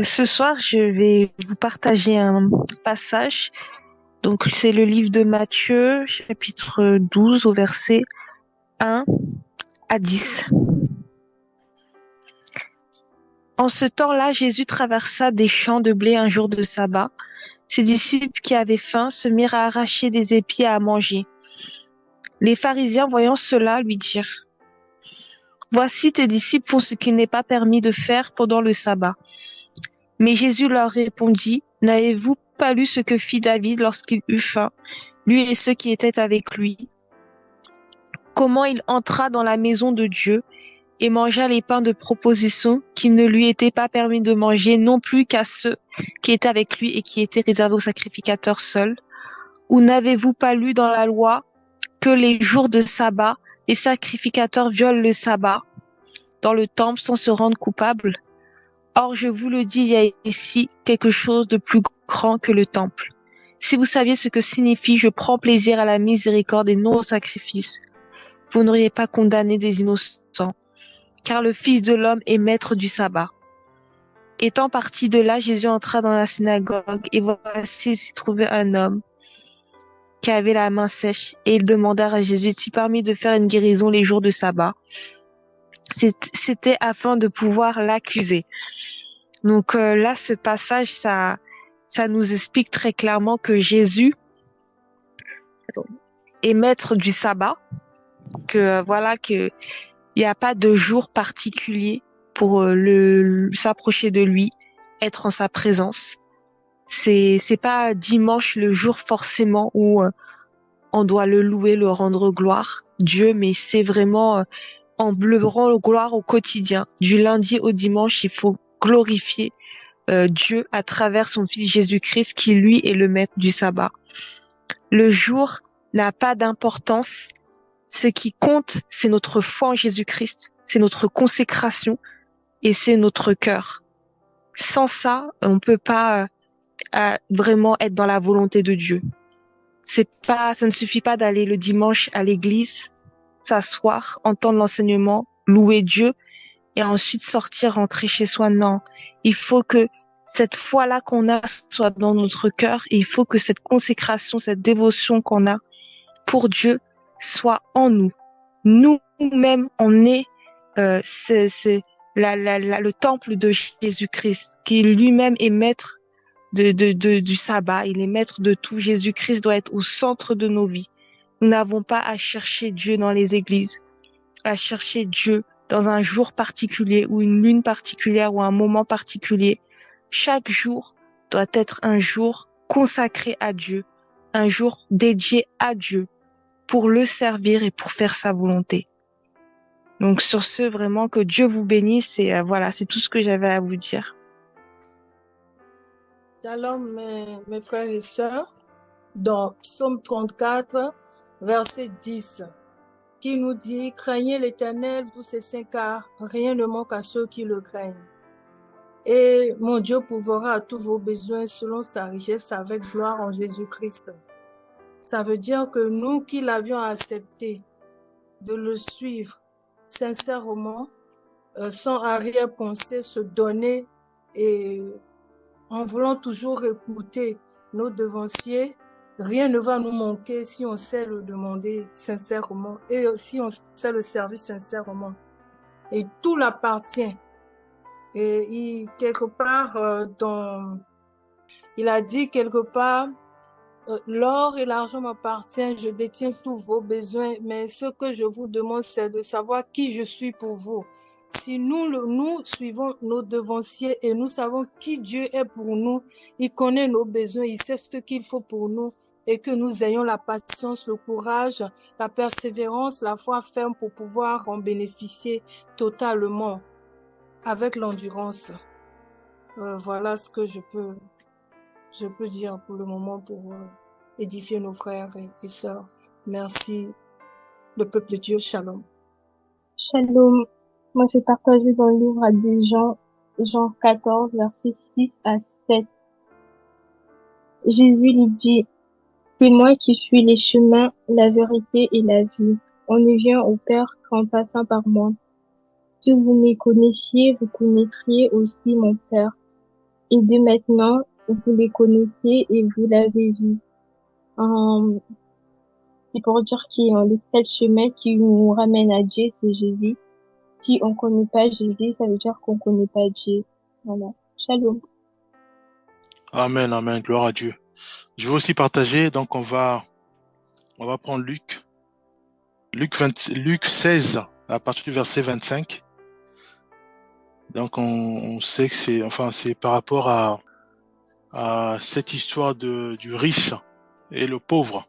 Ce soir, je vais vous partager un passage. Donc, c'est le livre de Matthieu, chapitre 12, au verset 1 à 10. En ce temps-là, Jésus traversa des champs de blé un jour de sabbat. Ses disciples qui avaient faim se mirent à arracher des épis à manger. Les pharisiens, voyant cela, lui dirent: Voici, tes disciples font ce qu'il n'est pas permis de faire pendant le sabbat. Mais Jésus leur répondit: N'avez-vous pas lu ce que fit David lorsqu'il eut faim, lui et ceux qui étaient avec lui? Comment il entra dans la maison de Dieu et mangea les pains de proposition qu'il ne lui était pas permis de manger, non plus qu'à ceux qui étaient avec lui et qui étaient réservés aux sacrificateurs seuls? Ou n'avez-vous pas lu dans la loi que les jours de sabbat, les sacrificateurs violent le sabbat dans le temple sans se rendre coupables? Or, je vous le dis, il y a ici quelque chose de plus grand que le temple. Si vous saviez ce que signifie « je prends plaisir à la miséricorde et non au sacrifice », vous n'auriez pas condamné des innocents, car le Fils de l'homme est maître du sabbat. Étant parti de là, Jésus entra dans la synagogue, et voici, il s'y trouvait un homme qui avait la main sèche, et ils demandèrent à Jésus: Est-il permis de faire une guérison les jours de sabbat? C'était afin de pouvoir l'accuser. Donc là, ce passage, ça nous explique très clairement que Jésus est maître du sabbat, que voilà, que il n'y a pas de jour particulier pour s'approcher de lui, être en sa présence. C'est pas dimanche le jour forcément où on doit le louer, le rendre gloire, Dieu, mais c'est vraiment en le rendre gloire au quotidien. Du lundi au dimanche, il faut glorifier Dieu à travers son Fils Jésus-Christ qui lui est le maître du sabbat. Le jour n'a pas d'importance. Ce qui compte, c'est notre foi en Jésus-Christ, c'est notre consécration et c'est notre cœur. Sans ça, on peut pas vraiment être dans la volonté de Dieu. Ça ne suffit pas d'aller le dimanche à l'église, s'asseoir, entendre l'enseignement, louer Dieu et ensuite sortir, rentrer chez soi. Non, il faut que cette foi-là qu'on a soit dans notre cœur et il faut que cette consécration, cette dévotion qu'on a pour Dieu soit en nous. Nous-mêmes, on est c'est le temple de Jésus-Christ, qui lui-même est maître du sabbat, il est maître de tout. Jésus-Christ doit être au centre de nos vies. Nous n'avons pas à chercher Dieu dans les églises, à chercher Dieu dans un jour particulier ou une lune particulière ou un moment particulier. Chaque jour doit être un jour consacré à Dieu, un jour dédié à Dieu pour le servir et pour faire sa volonté. Donc sur ce, vraiment que Dieu vous bénisse et voilà, c'est tout ce que j'avais à vous dire. Shalom mes frères et sœurs, dans Psaume 34, verset 10, qui nous dit: Craignez l'Éternel, vous ses saints, car rien ne manque à ceux qui le craignent. Et mon Dieu pourvoira à tous vos besoins selon sa richesse avec gloire en Jésus-Christ. Ça veut dire que nous qui l'avions accepté de le suivre sincèrement, sans arrière-pensée, se donner et en voulant toujours écouter nos devanciers, rien ne va nous manquer si on sait le demander sincèrement et si on sait le servir sincèrement. Et tout l'appartient. Et quelque part, il a dit quelque part: l'or et l'argent m'appartiennent, je détiens tous vos besoins, mais ce que je vous demande, c'est de savoir qui je suis pour vous. Si nous suivons nos devanciers et nous savons qui Dieu est pour nous, il connaît nos besoins, il sait ce qu'il faut pour nous, et que nous ayons la patience, le courage, la persévérance, la foi ferme pour pouvoir en bénéficier totalement avec l'endurance. Voilà ce que je peux dire pour le moment pour édifier nos frères et sœurs. Merci, le peuple de Dieu. Shalom. Shalom. Moi, je vais partager dans le livre de Jean 14, versets 6 à 7. Jésus lui dit: C'est moi qui suis le chemin, la vérité et la vie. On ne vient au Père qu'en passant par moi. Si vous me connaissiez, vous connaîtriez aussi mon Père. et de maintenant, vous les connaissez et vous l'avez vu. Euh, c'est pour dire que le seul chemin qui nous ramène à Dieu, c'est Jésus. Si on connaît pas Jésus, ça veut dire qu'on connaît pas Dieu. Voilà. Shalom. Amen, amen, gloire à Dieu. Je vais aussi partager, donc on va prendre Luc 16, à partir du verset 25. Donc on sait que c'est par rapport à cette histoire du riche et le pauvre.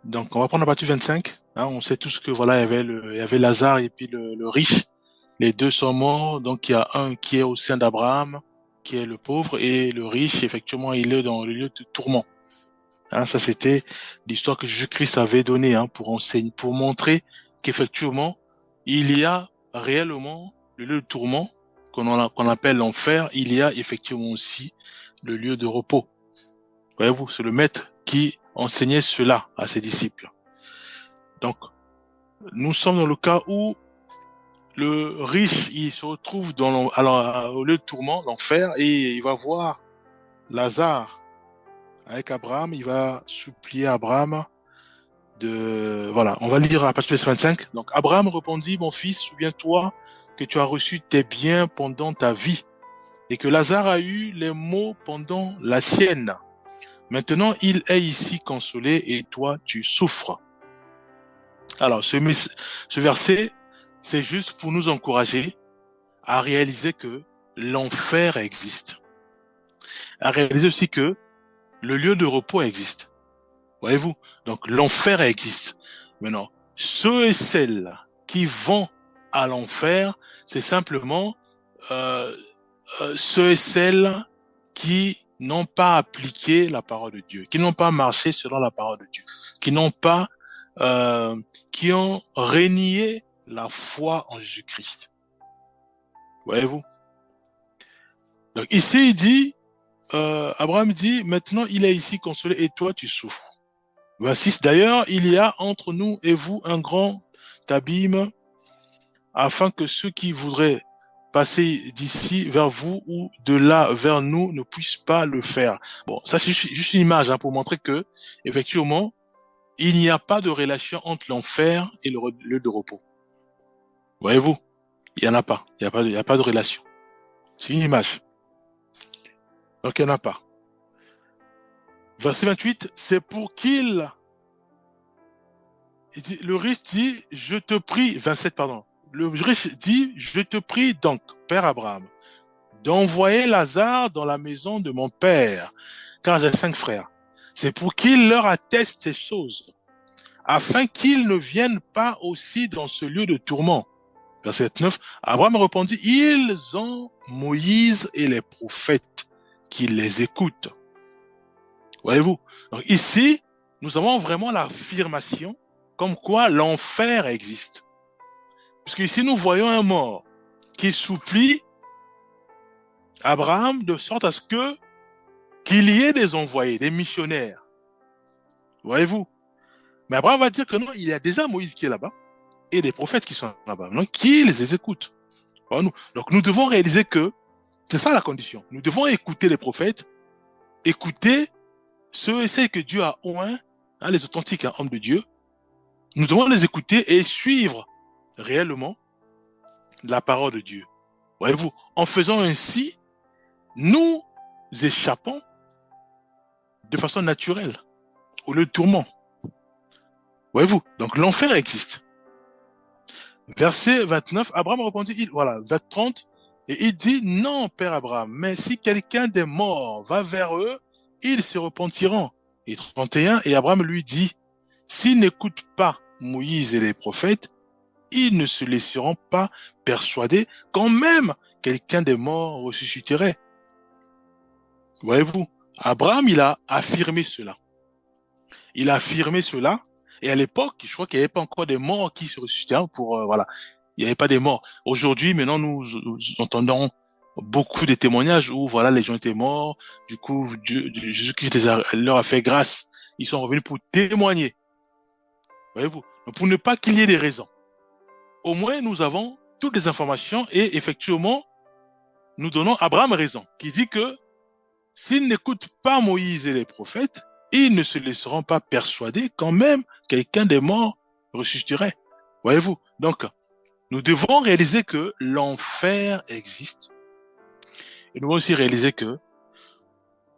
Donc on va prendre la partie 25. Hein, on sait tous que voilà, il y avait Lazare et puis le riche. Les deux sont morts. Donc il y a un qui est au sein d'Abraham, qui est le pauvre, et le riche, effectivement, il est dans le lieu de tourment. Hein, ça c'était l'histoire que Jésus-Christ avait donnée, hein, pour montrer qu'effectivement il y a réellement le lieu de tourment qu'on appelle l'enfer. Il y a effectivement aussi le lieu de repos. Voyez-vous, c'est le maître qui enseignait cela à ses disciples. Donc, nous sommes dans le cas où le riche, il se retrouve au lieu de tourment, l'enfer, et il va voir Lazare avec Abraham. Il va supplier Abraham voilà, on va lire à partir du verset 25. Donc, Abraham répondit, mon fils, souviens-toi que tu as reçu tes biens pendant ta vie et que Lazare a eu les maux pendant la sienne. Maintenant, il est ici consolé et toi, tu souffres. Alors, ce verset, c'est juste pour nous encourager à réaliser que l'enfer existe. À réaliser aussi que le lieu de repos existe. Voyez-vous? Donc, l'enfer existe. Maintenant, ceux et celles qui vont à l'enfer, c'est simplement ceux et celles qui n'ont pas appliqué la parole de Dieu, qui n'ont pas marché selon la parole de Dieu, qui ont renié la foi en Jésus-Christ. Voyez-vous? Donc ici, il dit, Abraham dit, maintenant il est ici consolé et toi tu souffres. 26, d'ailleurs, il y a entre nous et vous un grand abîme, afin que ceux qui voudraient passer d'ici vers vous ou de là vers nous ne puissent pas le faire. Bon, ça c'est juste une image, hein, pour montrer que, effectivement, il n'y a pas de relation entre l'enfer et le lieu de repos. Voyez-vous? Il n'y en a pas. Il n'y a pas de relation. C'est une image. Donc il n'y en a pas. Verset 28, c'est pour qu'il... Le riche dit, je te prie, 27, pardon. Le riche dit, je te prie donc, Père Abraham, d'envoyer Lazare dans la maison de mon père, car j'ai 5 frères. C'est pour qu'il leur atteste ces choses, afin qu'ils ne viennent pas aussi dans ce lieu de tourment. Verset 9, Abraham répondit, ils ont Moïse et les prophètes qui les écoutent. Voyez-vous? Donc ici, nous avons vraiment l'affirmation comme quoi l'enfer existe. Puisque ici, nous voyons un mort qui supplie Abraham de sorte à ce qu'il y ait des envoyés, des missionnaires. Voyez-vous? Mais Abraham va dire que non, il y a déjà Moïse qui est là-bas et des prophètes qui sont là-bas. Donc, qui les écoute? Donc, nous devons réaliser que c'est ça la condition. Nous devons écouter les prophètes, écouter ceux et celles que Dieu a oints, hein, les authentiques hommes de Dieu. Nous devons les écouter et suivre réellement la parole de Dieu. Voyez-vous, en faisant ainsi, nous échappons de façon naturelle au lieu de tourment. Voyez-vous, donc l'enfer existe. Verset 29, Abraham répondit, vers 30, et il dit, non, Père Abraham, mais si quelqu'un des morts va vers eux, ils se repentiront. Et 31, et Abraham lui dit, s'ils n'écoutent pas Moïse et les prophètes, ils ne se laisseront pas persuader quand même quelqu'un des morts ressusciterait. Voyez-vous, Abraham, il a affirmé cela. Il a affirmé cela, et à l'époque, je crois qu'il n'y avait pas encore des morts qui se ressuscitaient, voilà. Il n'y avait pas des morts. Aujourd'hui, maintenant, nous entendons beaucoup de témoignages où, voilà, les gens étaient morts, du coup, Jésus-Christ leur a fait grâce. Ils sont revenus pour témoigner. Voyez-vous, pour ne pas qu'il y ait des raisons. Au moins, nous avons toutes les informations et effectivement, nous donnons Abraham raison, qui dit que s'ils n'écoutent pas Moïse et les prophètes, ils ne se laisseront pas persuader quand même quelqu'un des morts ressusciterait. Voyez-vous? Donc, nous devons réaliser que l'enfer existe. Et nous devons aussi réaliser que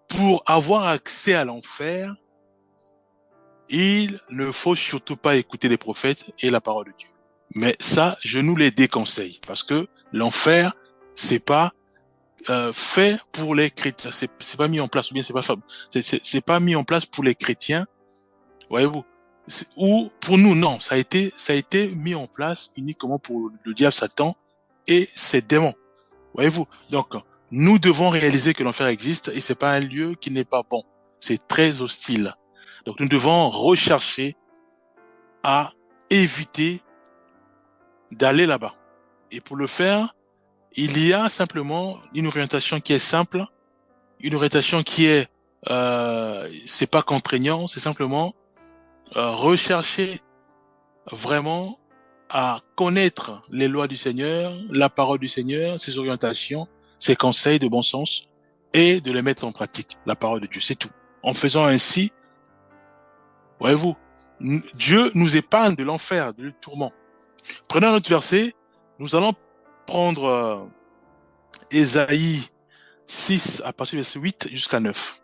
pour avoir accès à l'enfer, il ne faut surtout pas écouter les prophètes et la parole de Dieu. Mais ça, je nous les déconseille parce que l'enfer, c'est pas fait pour les chrétiens. C'est pas mis en place, ou bien c'est pas mis en place pour les chrétiens. Voyez-vous? Ou pour nous, non. Ça a été mis en place uniquement pour le diable, Satan et ses démons. Voyez-vous? Donc, nous devons réaliser que l'enfer existe et c'est pas un lieu qui n'est pas bon. C'est très hostile. Donc, nous devons rechercher à éviter d'aller là-bas. Et pour le faire, il y a simplement une orientation qui est simple, une orientation qui est, c'est pas contraignant, c'est simplement rechercher vraiment à connaître les lois du Seigneur, la parole du Seigneur, ses orientations, ses conseils de bon sens, et de les mettre en pratique, la parole de Dieu, c'est tout. En faisant ainsi, voyez-vous, Dieu nous épargne de l'enfer, du tourment. Prenons un autre verset, nous allons prendre Ésaïe 6, à partir du verset 8 jusqu'à 9.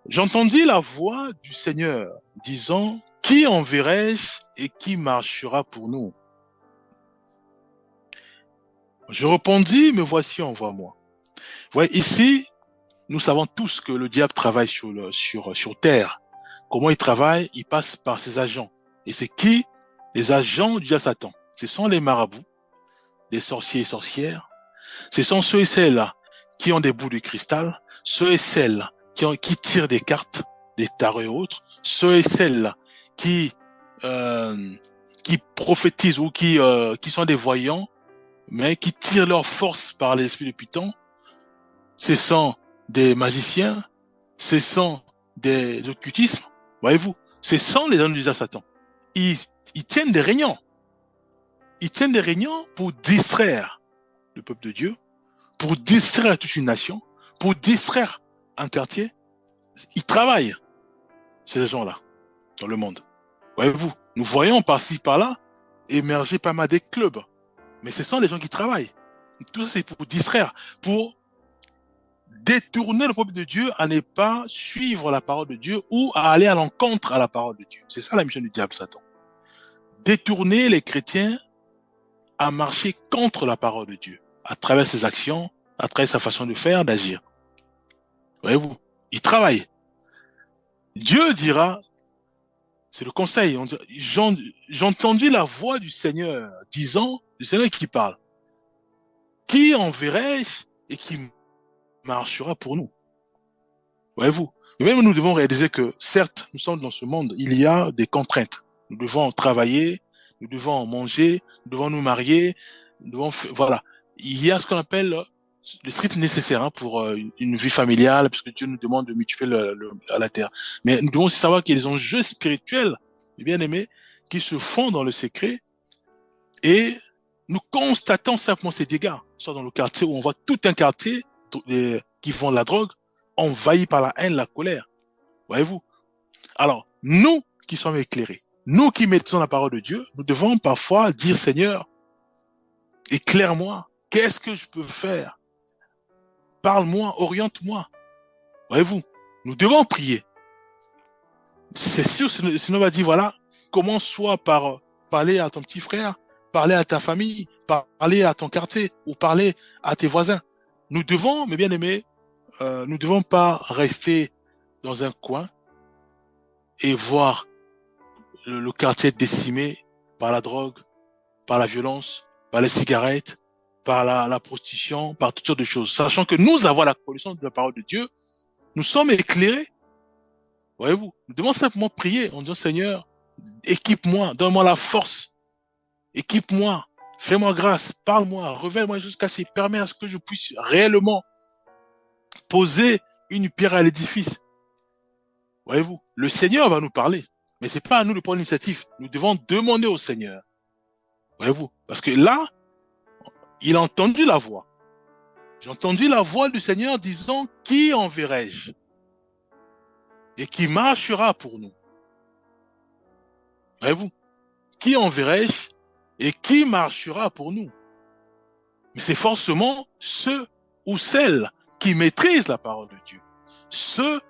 J'entendis la voix du Seigneur disant, qui enverrai-je et qui marchera pour nous? Je répondis, me voici, envoie-moi. Vous voyez, ici, nous savons tous que le diable travaille sur terre. Comment il travaille? Il passe par ses agents. Et c'est qui? Les agents du diable Satan. Ce sont les marabouts, les sorciers et sorcières. Ce sont ceux et celles qui ont des bouts de cristal, ceux et celles qui tirent des cartes, des tarots et autres, ceux et celles qui prophétisent ou qui sont des voyants, mais qui tirent leur force par l'esprit de Python. Ce sont des magiciens, ce sont des occultismes, voyez-vous, ce sont les anges du diable Satan. Ils tiennent des réunions. Ils tiennent des réunions pour distraire le peuple de Dieu, pour distraire toute une nation, pour distraire un quartier. Ils travaillent, ces gens-là, dans le monde. Voyez-vous, nous voyons par-ci, par-là, émerger pas mal des clubs. Mais ce sont les gens qui travaillent. Tout ça, c'est pour distraire, pour détourner le peuple de Dieu à ne pas suivre la parole de Dieu ou à aller à l'encontre à la parole de Dieu. C'est ça la mission du diable, Satan. Détourner les chrétiens à marcher contre la parole de Dieu, à travers ses actions, à travers sa façon de faire, d'agir. Voyez-vous, il travaille. Dieu dira, c'est le conseil, j'ai entendu la voix du Seigneur disant, le Seigneur qui parle, qui enverrai-je et qui marchera pour nous? Voyez-vous, et même nous devons réaliser que certes, nous sommes dans ce monde, il y a des contraintes. Nous devons travailler, nous devons manger, nous devons nous marier, nous devons voilà. Il y a ce qu'on appelle le strict nécessaire pour une vie familiale, puisque Dieu nous demande de multiplier à la terre. Mais nous devons aussi savoir qu'il y a des enjeux spirituels, bien aimés, qui se font dans le secret, et nous constatons simplement ces dégâts, soit dans le quartier où on voit tout un quartier qui vend la drogue, envahi par la haine, la colère. Voyez-vous? Alors, nous qui sommes éclairés, nous qui mettons la parole de Dieu, nous devons parfois dire, Seigneur, éclaire-moi, qu'est-ce que je peux faire? Parle-moi, oriente-moi. Voyez-vous, nous devons prier. C'est sûr, sinon on va dire, voilà, commence soit par parler à ton petit frère, parler à ta famille, parler à ton quartier, ou parler à tes voisins. Nous devons, mes bien-aimés, nous ne devons pas rester dans un coin et voir le quartier décimé par la drogue, par la violence, par les cigarettes, par la prostitution, par toutes sortes de choses. Sachant que nous avons la connaissance de la parole de Dieu, nous sommes éclairés. Voyez-vous, nous devons simplement prier en disant, Seigneur, équipe-moi, donne-moi la force, équipe-moi, fais-moi grâce, parle-moi, révèle-moi jusqu'à ce permet à ce que je puisse réellement poser une pierre à l'édifice. Voyez-vous, le Seigneur va nous parler, mais c'est pas à nous de prendre l'initiative. Nous devons demander au Seigneur. Voyez-vous, parce que là, il a entendu la voix. J'ai entendu la voix du Seigneur disant, qui enverrai-je? Et qui marchera pour nous? Voyez-vous? Qui enverrai-je? Et qui marchera pour nous? Mais c'est forcément ceux ou celles qui maîtrisent la parole de Dieu. Ceux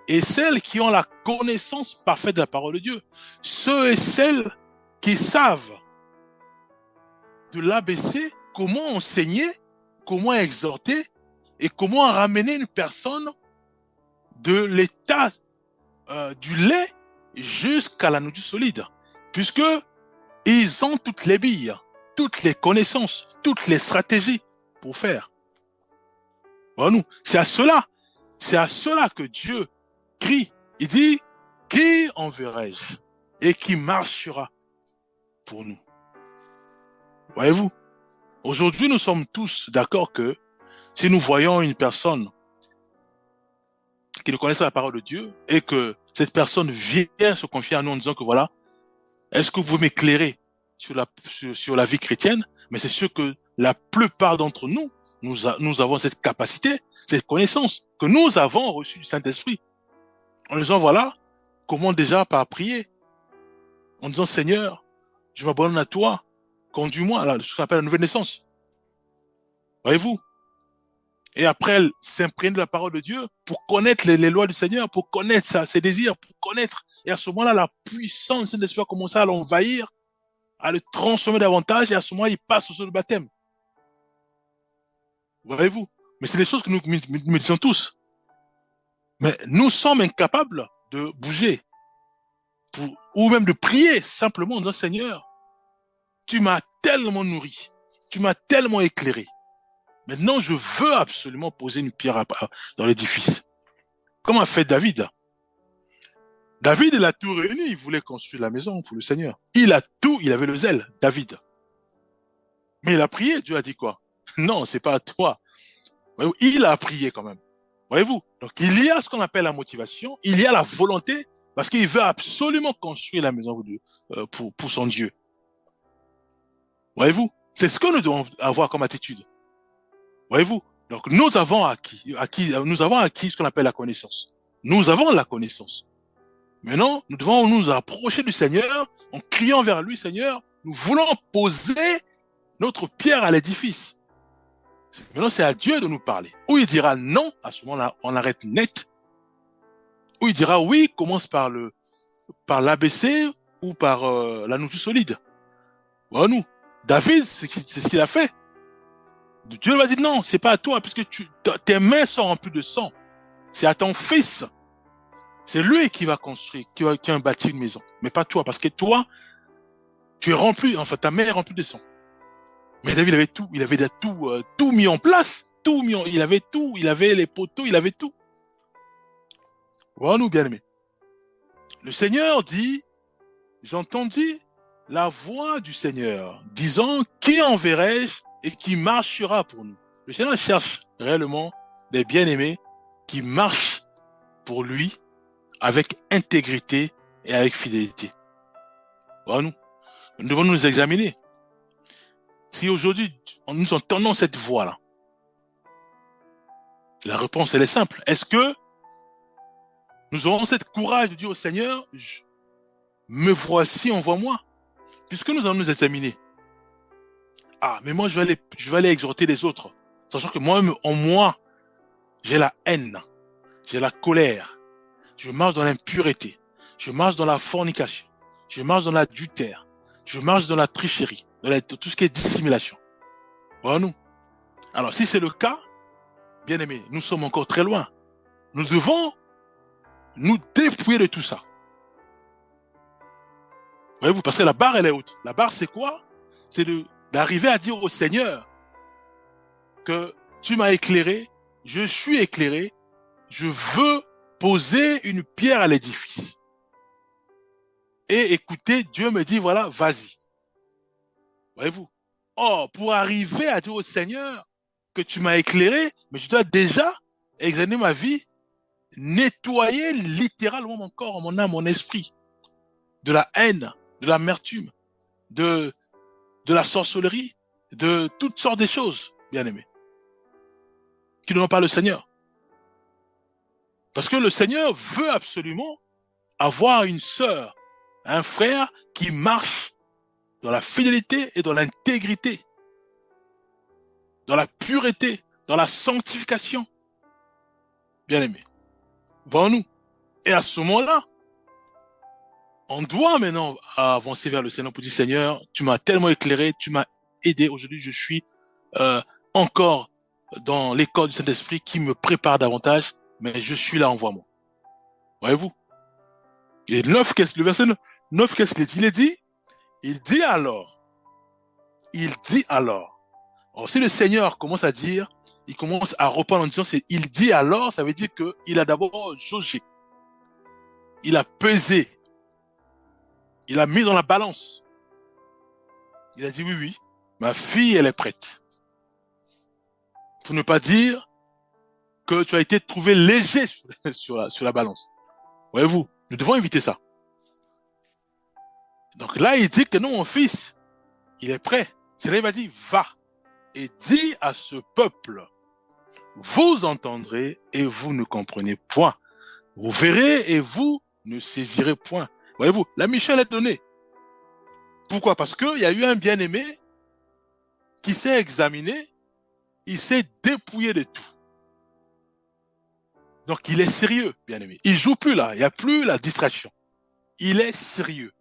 et celles qui ont la connaissance parfaite de la parole de Dieu. Ceux et celles qui savent de l'ABC comment enseigner, comment exhorter et comment ramener une personne de l'état du lait jusqu'à la nourriture solide. Puisque ils ont toutes les billes, toutes les connaissances, toutes les stratégies pour faire. Voilà, nous, c'est à cela que Dieu crie. Il dit, qui enverrai-je et qui marchera pour nous? Voyez-vous, aujourd'hui, nous sommes tous d'accord que si nous voyons une personne qui ne connaît pas la parole de Dieu et que cette personne vient se confier à nous en disant que voilà, est-ce que vous pouvez m'éclairer sur la vie chrétienne? Mais c'est sûr que la plupart d'entre nous, nous avons cette capacité, cette connaissance que nous avons reçue du Saint-Esprit. En disant voilà, comment déjà par prier, en disant Seigneur, je m'abandonne à toi, conduis-moi, là, ce qu'on appelle la nouvelle naissance. Voyez-vous? Et après, elle s'imprègne de la parole de Dieu pour connaître les lois du Seigneur, pour connaître ses désirs, pour connaître. Et à ce moment-là, la puissance du Saint-Esprit a commencé à l'envahir, à le transformer davantage, et à ce moment-là, il passe au sol du baptême. Voyez-vous? Mais c'est des choses que nous disons tous. Mais nous sommes incapables de bouger, ou même de prier simplement en disant Seigneur, tu m'as tellement nourri, tu m'as tellement éclairé. Maintenant, je veux absolument poser une pierre dans l'édifice. Comme a fait David. David, il a tout réuni, il voulait construire la maison pour le Seigneur. Il avait le zèle, David. Mais il a prié, Dieu a dit quoi? Non, c'est pas à toi. Voyez-vous, il a prié quand même. Voyez-vous? Donc, il y a ce qu'on appelle la motivation, il y a la volonté, parce qu'il veut absolument construire la maison pour son Dieu. Voyez-vous? C'est ce que nous devons avoir comme attitude. Voyez-vous? Donc, nous avons acquis ce qu'on appelle la connaissance. Nous avons la connaissance. Maintenant, nous devons nous approcher du Seigneur en criant vers lui, Seigneur, nous voulons poser notre pierre à l'édifice. Maintenant, c'est à Dieu de nous parler. Ou il dira non, à ce moment-là, on arrête net. Ou il dira oui, commence par l'ABC ou par la nourriture solide. Voilà, nous. David, c'est ce qu'il a fait. Dieu lui a dit non, c'est pas à toi, puisque tes mains sont remplies de sang. C'est à ton fils. C'est lui qui va construire, qui va bâtir une maison. Mais pas toi, parce que toi, tu es rempli, enfin, ta main est remplie de sang. Mais David avait tout, il avait tout mis en place, il avait tout, il avait les poteaux, il avait tout. Voilà, nous, bien-aimés. Le Seigneur dit, j'entendis la voix du Seigneur, disant, qui enverrai-je et qui marchera pour nous? Le Seigneur cherche réellement des bien-aimés qui marchent pour lui avec intégrité et avec fidélité. Voilà, nous devons nous examiner. Si aujourd'hui, nous entendons cette voix-là, la réponse, elle est simple. Est-ce que nous aurons cette courage de dire au Seigneur, me voici, envoie-moi? Puisque nous allons nous examiner. Ah, mais moi, je vais aller exhorter les autres. Sachant que moi-même, en moi, j'ai la haine, j'ai la colère, je marche dans l'impureté, je marche dans la fornication, je marche dans l'adultère, je marche dans la tricherie, dans tout ce qui est dissimulation. Voilà, nous. Alors, si c'est le cas, bien aimé, nous sommes encore très loin. Nous devons nous dépouiller de tout ça. Voyez-vous, parce que la barre, elle est haute. La barre, c'est quoi? C'est d'arriver à dire au Seigneur que tu m'as éclairé, je suis éclairé, je veux poser une pierre à l'édifice. Et écoutez, Dieu me dit, voilà, vas-y. Voyez-vous? Or, pour arriver à dire au Seigneur que tu m'as éclairé, mais je dois déjà examiner ma vie, nettoyer littéralement mon corps, mon âme, mon esprit, de la haine, de l'amertume, de la sorcellerie, de toutes sortes de choses, bien aimés. qui n'ont pas le Seigneur. Parce que le Seigneur veut absolument avoir une sœur, un frère qui marche dans la fidélité et dans l'intégrité, dans la pureté, dans la sanctification. Bien-aimés, voyons-nous. Et à ce moment-là, on doit maintenant avancer vers le Seigneur pour dire, Seigneur, tu m'as tellement éclairé, tu m'as aidé. Aujourd'hui, je suis encore dans l'école du Saint-Esprit qui me prépare davantage, mais je suis là, envoie-moi. Voyez-vous? Et le verset 9, qu'est-ce qu'il dit? Il dit alors. Alors, si le Seigneur commence à dire, il commence à reprendre en disant, il dit alors, ça veut dire qu'il a d'abord jaugé. Il a pesé. Il a mis dans la balance. Il a dit, oui, ma fille, elle est prête. Pour ne pas dire que tu as été trouvé léger sur la balance. Voyez-vous, nous devons éviter ça. Donc là, il dit que non, mon fils, il est prêt. C'est là, il va dire, va et dis à ce peuple, vous entendrez et vous ne comprenez point. Vous verrez et vous ne saisirez point. Voyez-vous, la mission est donnée. Pourquoi? Parce qu'il y a eu un bien-aimé qui s'est examiné, il s'est dépouillé de tout. Donc il est sérieux, bien-aimé. Il joue plus là, il n'y a plus la distraction. Il est sérieux.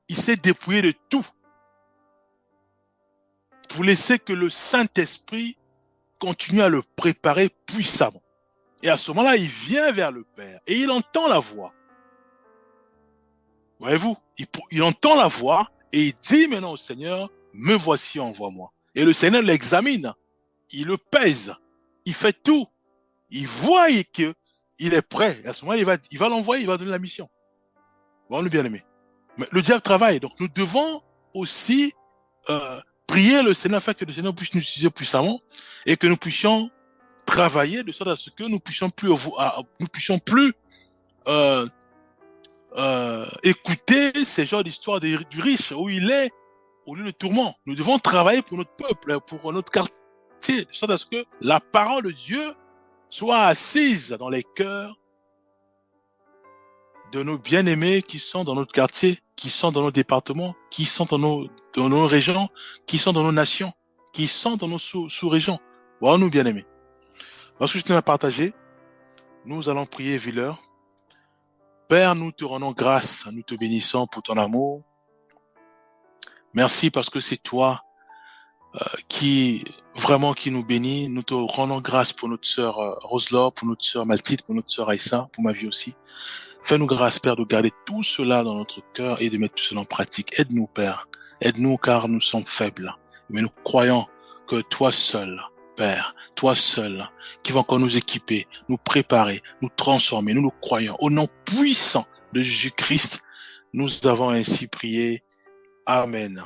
Il s'est dépouillé de tout pour laisser que le Saint-Esprit continue à le préparer puissamment. Et à ce moment-là, il vient vers le Père et il entend la voix. Voyez-vous, il entend la voix et il dit maintenant au Seigneur, me voici, envoie-moi. Et le Seigneur l'examine, il le pèse, il fait tout. Il voit qu'il est prêt. Et à ce moment-là, il va l'envoyer, il va donner la mission. Bon, le bien-aimé. Mais le diable travaille, donc nous devons aussi prier le Seigneur afin que le Seigneur puisse nous utiliser puissamment et que nous puissions travailler de sorte à ce que nous puissions plus écouter ces genres d'histoires du riche où il est au lieu de tourment. Nous devons travailler pour notre peuple, pour notre quartier, de sorte à ce que la parole de Dieu soit assise dans les cœurs de nos bien-aimés qui sont dans notre quartier, qui sont dans nos départements, qui sont dans nos régions, qui sont dans nos nations, qui sont dans nos sous-régions. Voilà, nous bien-aimés. Parce que je tiens à partager, nous allons prier, Villeur. Père, nous te rendons grâce, nous te bénissons pour ton amour. Merci parce que c'est toi qui nous bénit. Nous te rendons grâce pour notre sœur Roselore, pour notre sœur Maltide, pour notre sœur Aïssa, pour ma vie aussi. Fais-nous grâce, Père, de garder tout cela dans notre cœur et de mettre tout cela en pratique. Aide-nous, Père. Aide-nous car nous sommes faibles. Mais nous croyons que toi seul, Père, toi seul, qui va encore nous équiper, nous préparer, nous transformer. Nous croyons. Au nom puissant de Jésus-Christ, nous avons ainsi prié. Amen.